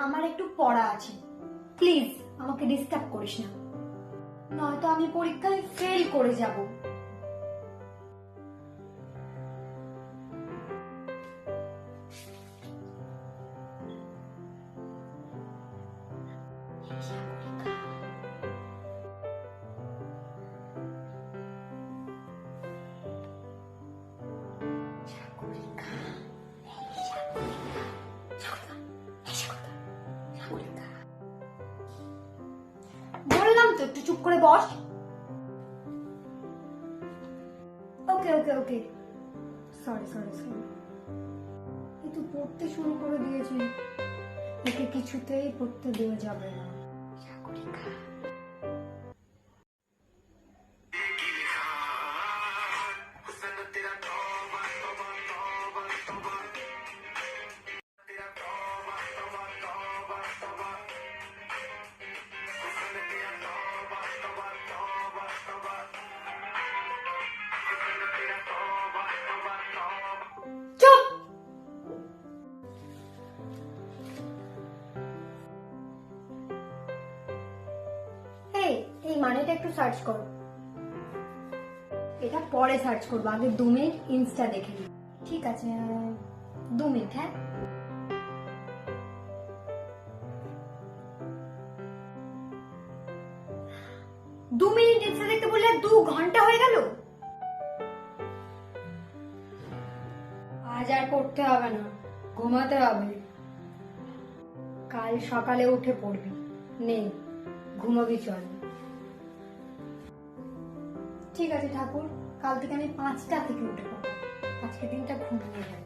আমার একটু পড়া আছে, প্লিজ আমাকে ডিস্টার্ব করিস না, নয়তো আমি পরীক্ষায় ফেল করে যাব। বললাম তো একটু চুপ করে বস। ওকে ওকে ওকে, সরি সরি সরি। এই তো পড়তে শুরু করে দিয়েছি, একে কিছুতেই পড়তে দেওয়া যাবে না। চুপ! এই মানেটা একটু সার্চ করো। এটা পরে সার্চ করবো, আগে 2 মিনিট ইনস্টা দেখে নিই। ঠিক আছে, 2 মিনিট। হ্যাঁ, দু মিনিট ইনস্টা দেখতে বললে 2 ঘন্টা হয়ে গেল। আজ আর পড়তে হবে না, ঘুমাতে হবে। কাল সকালে উঠে পড়বি। নে, ঘুমাবি চল। ঠিক আছে ঠাকুর, কাল থেকে আমি 5টা থেকে উঠে পড়বো। আজকে দিনটা ঘুমিয়ে যাই।